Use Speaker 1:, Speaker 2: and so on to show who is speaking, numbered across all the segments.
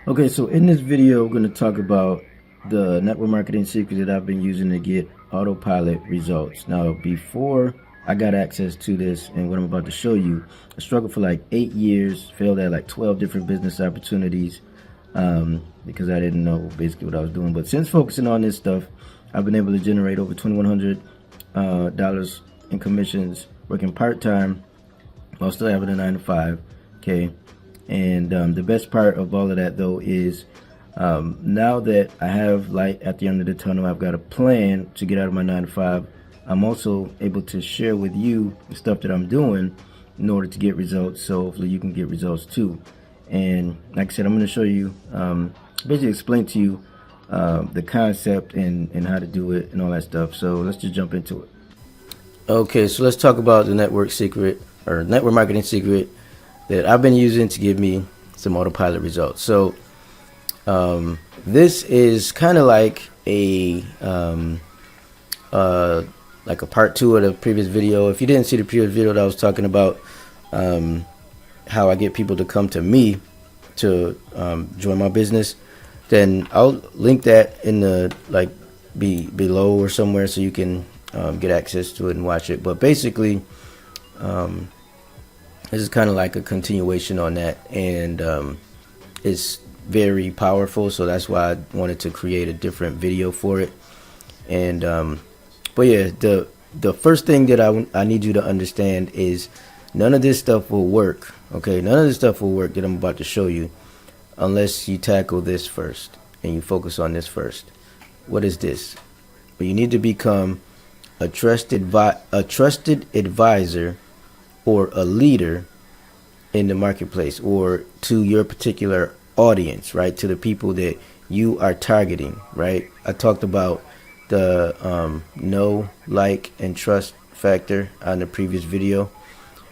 Speaker 1: Okay, so in this video, we're going to talk about the network marketing secret that I've been using to get autopilot results. Now, before I got access to this and what I'm about to show you, I struggled for like 8 years, failed at like 12 different business opportunities because I didn't know basically what I was doing. But since focusing on this stuff, I've been able to generate over $2,100 in commissions working part-time while still having a 9 to 5. Okay. And the best part of all of that, though, is now that I have light at the end of the tunnel, I've got a plan to get out of my 9 to 5. I'm also able to share with you the stuff that I'm doing in order to get results. So hopefully you can get results too. And like I said, I'm going to show you, basically explain to you the concept and how to do it and all that stuff. So let's just jump into it. Okay, so let's talk about the network secret or network marketing secret that I've been using to give me some autopilot results. So this is kind of like a part two of the previous video. If you didn't see the previous video that I was talking about how I get people to come to me to join my business, then I'll link that in the below or somewhere so you can get access to it and watch it. But basically this is kind of like a continuation on that, and it's very powerful, so that's why I wanted to create a different video for it. And but yeah, the first thing that I need you to understand is none of this stuff will work. Okay, none of this stuff will work that I'm about to show you unless you tackle this first and you focus on this first. What is this? Well, you need to become a trusted advisor or a leader in the marketplace, or to your particular audience, right? To the people that you are targeting, right? I talked about the know, like, and trust factor on the previous video.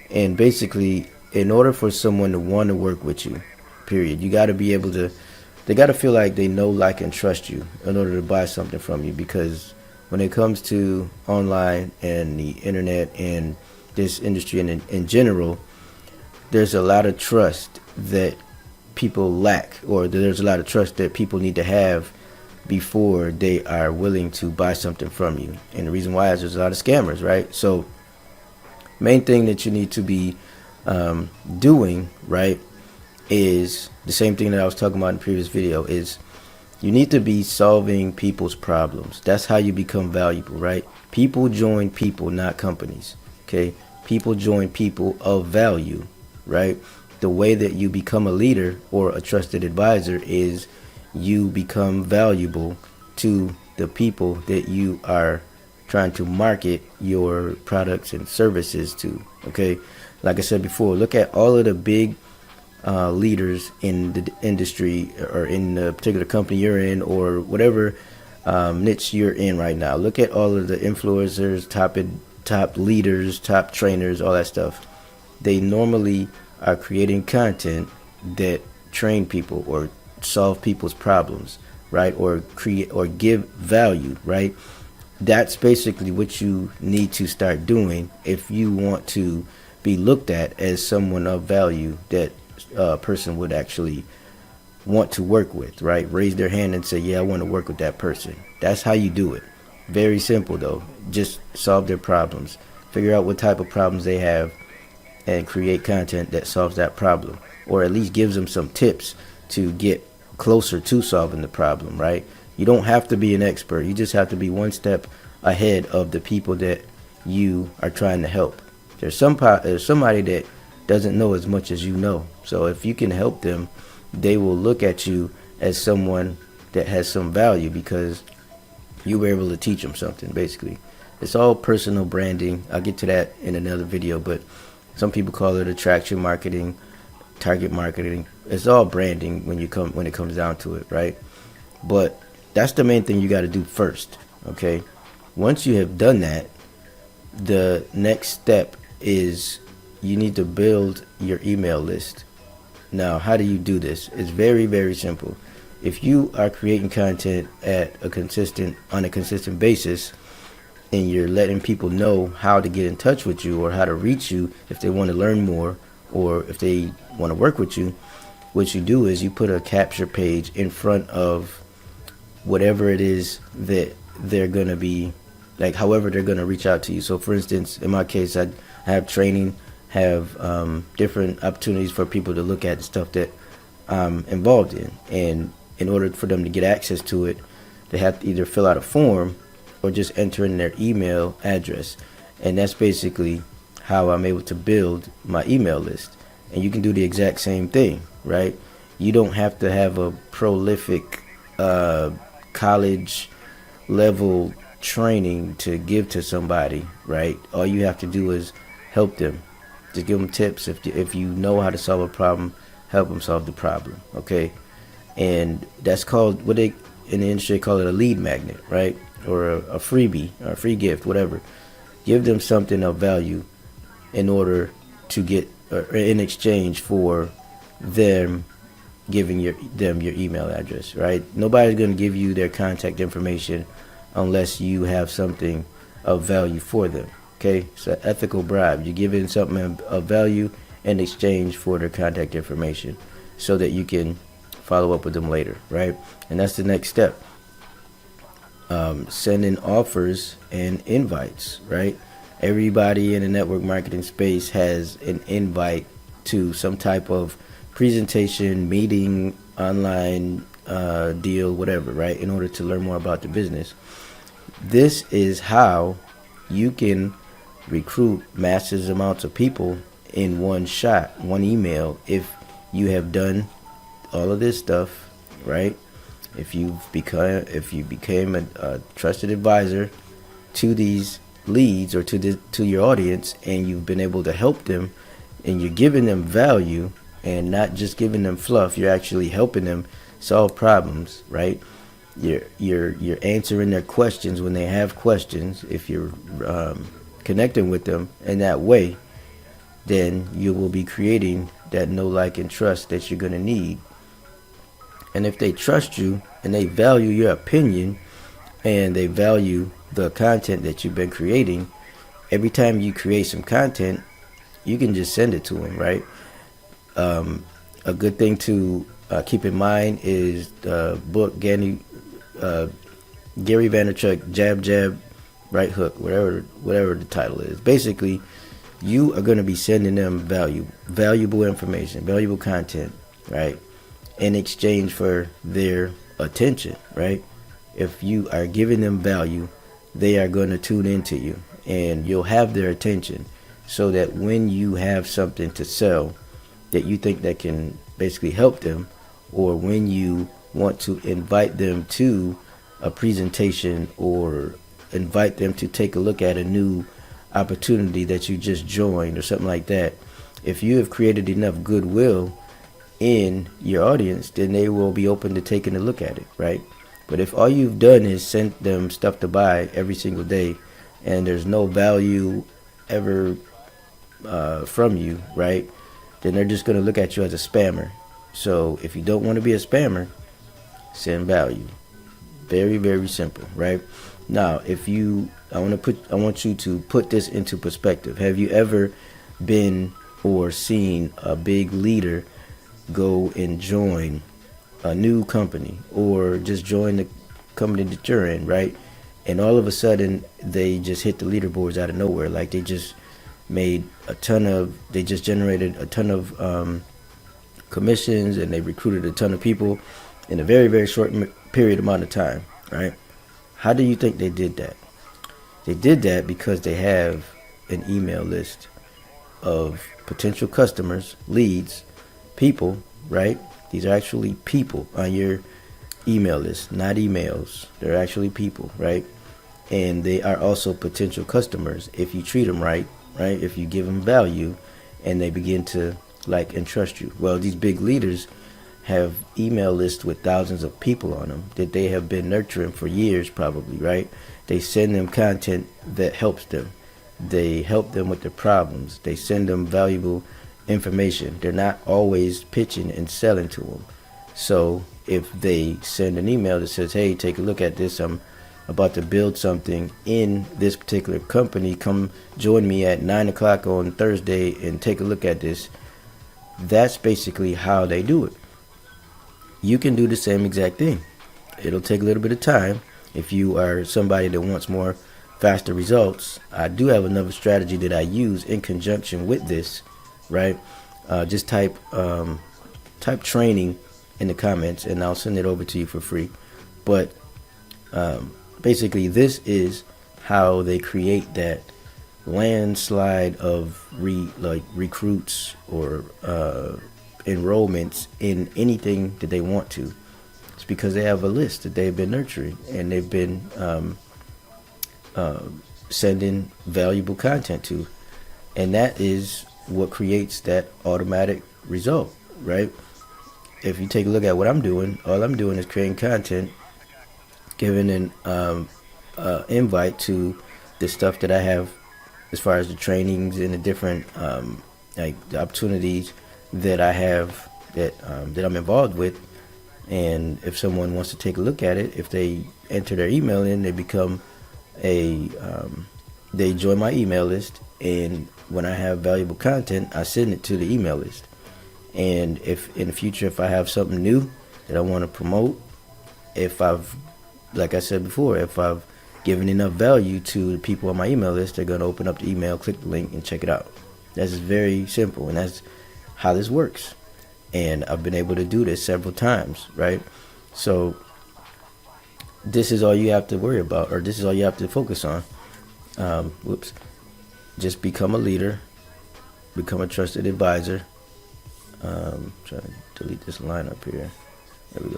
Speaker 1: And basically, in order for someone to want to work with you, period, you got to be able to, they got to feel like they know, like, and trust you in order to buy something from you. Because when it comes to online and the internet and this industry and in general, there's a lot of trust that people lack, or there's a lot of trust that people need to have before they are willing to buy something from you. And the reason why is there's a lot of scammers, right? So main thing that you need to be doing, right, is the same thing that I was talking about in the previous video, is you need to be solving people's problems. That's how you become valuable, right? People join people, not companies. Okay, people join people of value, right? The way that you become a leader or a trusted advisor is you become valuable to the people that you are trying to market your products and services to. Okay, like I said before, look at all of the big leaders in the industry or in the particular company you're in, or whatever niche you're in right now. Look at all of the influencers, top leaders, top trainers, all that stuff. They normally are creating content that train people or solve people's problems, right? Or create or give value, right? That's basically what you need to start doing if you want to be looked at as someone of value that a person would actually want to work with, right? Raise their hand and say, yeah, I want to work with that person. That's how you do it. Very simple though. Just solve their problems. Figure out what type of problems they have and create content that solves that problem, or at least gives them some tips to get closer to solving the problem, right? You don't have to be an expert. You just have to be one step ahead of the people that you are trying to help. There's somebody that doesn't know as much as you know. So if you can help them, they will look at you as someone that has some value because you were able to teach them something, basically. It's all personal branding. I'll get to that in another video, but some people call it attraction marketing, target marketing. It's all branding when it comes down to it, right? But that's the main thing you got to do first, okay? Once you have done that, the next step is you need to build your email list. Now, how do you do this? It's very, very simple. If you are creating content on a consistent basis, and you're letting people know how to get in touch with you or how to reach you if they want to learn more or if they want to work with you, what you do is you put a capture page in front of whatever it is that they're going to be, like however they're going to reach out to you. So for instance, in my case, I have training, have different opportunities for people to look at the stuff that I'm involved in. And in order for them to get access to it, they have to either fill out a form or just enter in their email address. And that's basically how I'm able to build my email list. And you can do the exact same thing, right? You don't have to have a prolific college level training to give to somebody, right? All you have to do is help them. Just give them tips. If you know how to solve a problem, help them solve the problem, okay? And that's called, what they in the industry call it, a lead magnet, right? Or a freebie, or a free gift, whatever. Give them something of value in order to get, or in exchange for them giving them your email address, right? Nobody's going to give you their contact information unless you have something of value for them, okay? It's an ethical bribe. You're giving something of value in exchange for their contact information so that you can follow up with them later, right? And that's the next step. Sending offers and invites, right? Everybody in the network marketing space has an invite to some type of presentation, meeting, online deal, whatever, right? In order to learn more about the business. This is how you can recruit massive amounts of people in one shot, one email, if you have done all of this stuff, right? If you became a trusted advisor to these leads or to your audience, and you've been able to help them, and you're giving them value and not just giving them fluff, you're actually helping them solve problems, right? You're answering their questions when they have questions. If you're connecting with them in that way, then you will be creating that know, like, and trust that you're going to need. And if they trust you and they value your opinion and they value the content that you've been creating, every time you create some content, you can just send it to them, right? A good thing to keep in mind is the book Gary Vaynerchuk, Jab, Jab, Right Hook, whatever the title is. Basically, you are going to be sending them valuable information, valuable content, right? In exchange for their attention, right? If you are giving them value, they are going to tune into you, and you'll have their attention, so that when you have something to sell that you think that can basically help them, or when you want to invite them to a presentation or invite them to take a look at a new opportunity that you just joined or something like that, if you have created enough goodwill in your audience, then they will be open to taking a look at it, right? But if all you've done is sent them stuff to buy every single day, and there's no value ever from you, right, then they're just going to look at you as a spammer. So if you don't want to be a spammer, send value. Very, very simple, right? Now, I want you to put this into perspective. Have you ever been or seen a big leader go and join a new company, or just join the company that you're in, right? And all of a sudden they just hit the leaderboards out of nowhere, like they just generated a ton of commissions, and they recruited a ton of people in a very, very short period amount of time, right? How do you think they did that? They did that because they have an email list of potential customers, leads, people, right? These are actually people on your email list, not emails. They're actually people, right? And they are also potential customers if you treat them right, right? If you give them value and they begin to like and trust you. Well, these big leaders have email lists with thousands of people on them that they have been nurturing for years, probably, right? They send them content that helps them. They help them with their problems. They send them valuable information. They're not always pitching and selling to them. So if they send an email that says, hey, take a look at this, I'm about to build something in this particular company, come join me at 9 o'clock on Thursday and take a look at this. That's basically how they do it. you can do the same exact thing. It'll take a little bit of time. If you are somebody that wants more faster results, I do have another strategy that I use in conjunction with this, right? Just type training in the comments and I'll send it over to you for free. But basically, this is how they create that landslide of recruits or enrollments in anything that they want to. It's because they have a list that they've been nurturing and they've been sending valuable content to, and that is what creates that automatic result, right? If you take a look at what I'm doing, all I'm doing is creating content, giving an invite to the stuff that I have as far as the trainings and the different like the opportunities that I have that I'm involved with. And if someone wants to take a look at it, if they enter their email in, they become they join my email list, and when I have valuable content, I send it to the email list. And if in the future, if I have something new that I want to promote, like I said before, if I've given enough value to the people on my email list, they're going to open up the email, click the link, and check it out. That's very simple, and that's how this works. And I've been able to do this several times, right? So this is all you have to worry about, or this is all you have to focus on. Just become a leader, become a trusted advisor. Trying to delete this line up here. There we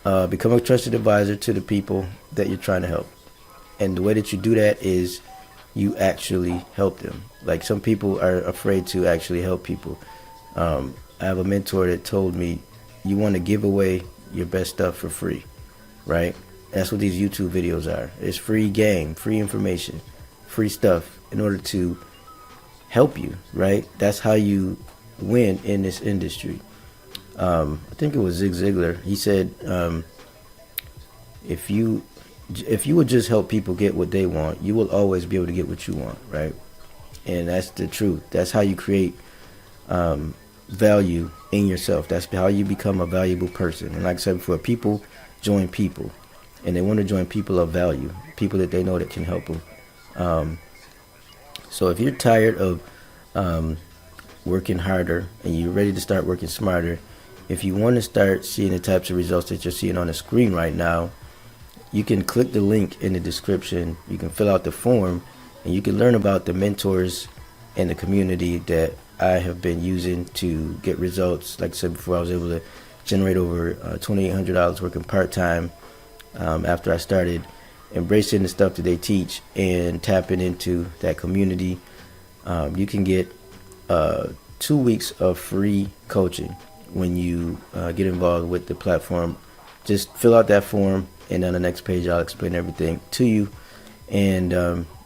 Speaker 1: go. Become a trusted advisor to the people that you're trying to help. And the way that you do that is you actually help them. Like, some people are afraid to actually help people. I have a mentor that told me, you want to give away your best stuff for free, right? That's what these YouTube videos are. It's free game, free information, free stuff in order to help you, right? That's how you win in this industry. I think it was Zig Ziglar. He said, if you would just help people get what they want, you will always be able to get what you want, right? And that's the truth. That's how you create value in yourself. That's how you become a valuable person. And like I said before, people join people, and they want to join people of value, people that they know that can help them. So if you're tired of working harder and you're ready to start working smarter, if you want to start seeing the types of results that you're seeing on the screen right now, you can click the link in the description. You can fill out the form, and you can learn about the mentors and the community that I have been using to get results. Like I said before, I was able to generate over $2,800 working part-time after I started embracing the stuff that they teach and tapping into that community. You can get 2 weeks of free coaching when you get involved with the platform. Just fill out that form, and on the next page I'll explain everything to you. And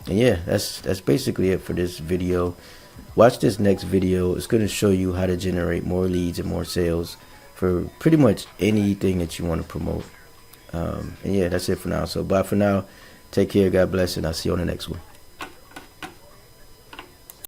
Speaker 1: yeah, that's basically it for this video. Watch this next video. It's going to show you how to generate more leads and more sales for pretty much anything that you want to promote. And yeah, that's it for now. So bye for now. Take care. God bless, and I'll see you on the next one.